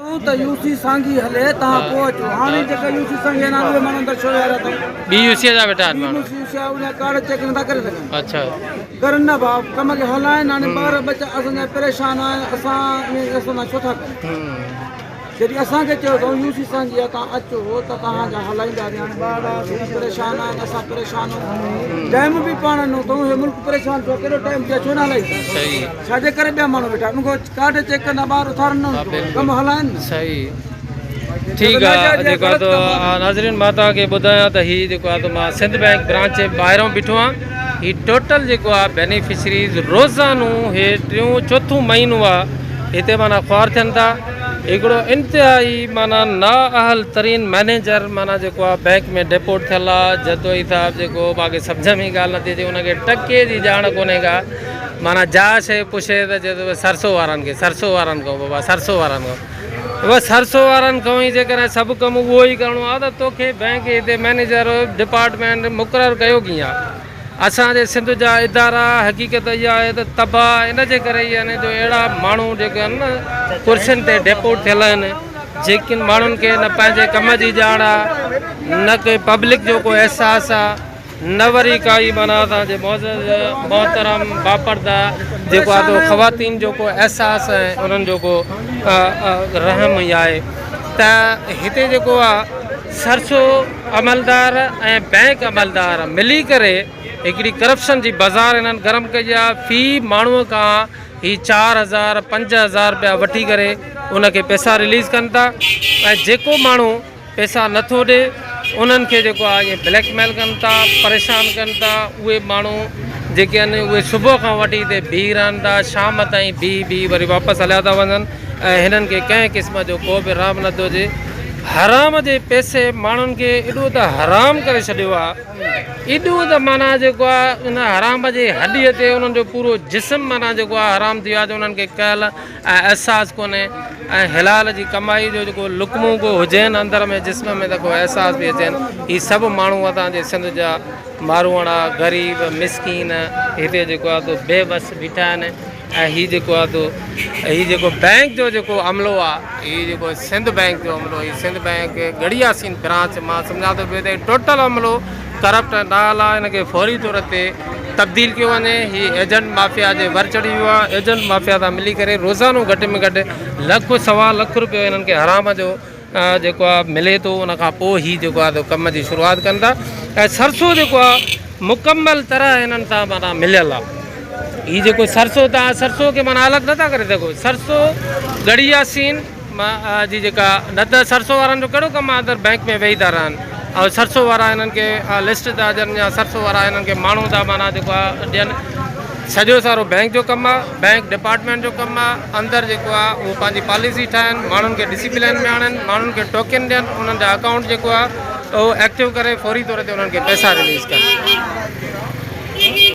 तो यूसी सांगी हले ता पहुंचो हाने जका यूसी संगे ना वे मन अंदर छो यार तो बी यूसी जा बेटा यूसी उन्हें कार्ड चेक ना करे सके अच्छा करना बाप कम के हलाए ना बार बच्चा असन परेशान है असा में असन छो था जदी असा के चो तो यूसी सांगी ता अचो तो ता जा हलाइंदा यानी बाड़ा परेशान है असा परेशान हो टाइम भी पाण नो तो हे मुल्क परेशान तो केरो टाइम के छो ना लाई सही साजे करे बे मानो बेटा उनको कार्ड चेक करना बार उतारनो कम हलाइन सही ठीक है जेको तो नाज़रीन माता के बुधाया त ही जेको तो मां सिंध बैंक ब्रांच बाहरों बिठो आ ही टोटल जेको आ बेनिफिशरीज रोजानो हे टियों चौथों महीनो आ इते माना ख्वार थन था एकड़ो इंतहाई माना नाअहल तरीन मैनेजर माना जेको आ बैंक में डिपोट थला जदोई साहब जेको बाकी समझ में गाल नथी अचे उनके टके जी जान कोने का माना जा से पुछे त सरसों वारन के को बाबा सरसों वारन को बस सरसों वारन को ही जेकर सब कम वो ही करणो आ त तोखे बैंक इते मैनेजर डिपार्टमेंट मुकरर कयो किया असांजे सिंध जा इदारा हकीकत इहा आहे त तबाह इन जे करे ई आहिनि जो अहिड़ा माण्हू जेके आहिनि न कुर्सियुनि ते डिपोट थियल आहिनि जेकिन माण्हुनि खे न पंहिंजे कम जी ॼाण आहे न के पब्लिक जो को एहसासु आहे न वरी काई माना असांजे मोहतरम बापरदा जेको आहे तो ख़वातीन जो को एहसासु आहे उन्हनि जो को रहम ई आहे त हिते जेको आहे सरसो अमलदार ऐं बैंक अमलदार मिली करे हिकिड़ी करप्शन जी बाज़ार इन्हनि गरम कई आहे फ़ी माण्हूअ खां ही 4,000 5,000 रुपया वठी करे उनखे पैसा रिलीज़ कनि था ऐं जेको माण्हू पैसा नथो ॾिए उन्हनि खे जेको आहे इहे ब्लैकमेल कनि था परेशान कनि था उहे माण्हू जेके आहिनि उहे सुबुह खां वठी हिते बीह रहनि था शाम ताईं बीह वरी वापसि हलिया था वञनि ऐं हिननि खे कंहिं क़िस्म जो को बि राम नथो हुजे हराम जे पैसे माण्हुनि खे एॾो त हराम करे छॾियो आहे एॾो त माना जेको आहे उन हराम जे हॾीअ ते उन्हनि जो पूरो जिस्म माना जेको आहे हराम थी वियो आहे जो उन्हनि खे कयल ऐं अहसासु कोन्हे ऐं हिलाल जी कमाई जो जेको लुकमूं को हुजनि अंदर में जिस्म में त को अहसासु बि अचनि हीअ सभु माण्हू असांजे सिंध जा मारूआड़ा ग़रीब मिसकीन हिते जेको आहे तो बेबस बीठा आहिनि ऐं हीअ जेको आहे तो हीअ जेको बैंक जो जेको अमलो आहे हीअ जेको सिंध बैंक जो अमलो हीअ सिंध बैंक गड़िया सीन ब्रांच मां सम्झा थो पियो त टोटल अमलो करप्ट नाल आहे हिनखे फौरी तौर ते तब्दील कयो वञे हीअ एजेंट माफ़िया जे वर चढ़ी वियो आहे एजेंट माफ़िया सां मिली करे रोज़ानो घटि में घटि लख सवा लख रुपयो हिननि खे हराम जो जेको आहे मिले थो उन खां पोइ हीअ जेको आहे कम जी शुरूआति कनि था ऐं सरसो जेको आहे मुकमल तरह हिननि सां माना मिलियल आहे ये जो सरसों था सरसों के माना अलग नथा करे सघो सरसों गड़िया सीन जी जेका न त सरसों वारनि जो कहिड़ो कमु आहे अंदरि बैंक में वेही था रहनि ऐं सरसों वारा हिननि खे लिस्ट था ॾियनि या सरसों वारा हिननि खे माण्हू था माना जेको आहे ॾियनि सॼो सारो बैंक जो कमु आहे बैंक डिपार्टमेंट जो कमु आहे अंदरि जेको आहे उहो पंहिंजी पॉलिसी ठाहिनि माण्हुनि खे डिसिप्लिन में आणनि माण्हुनि खे टोकन ॾियनि उन्हनि जा अकाउंट जेको आहे उहो एक्टिव करे फौरी तौर ते उन्हनि खे पैसा रिलीज़ कनि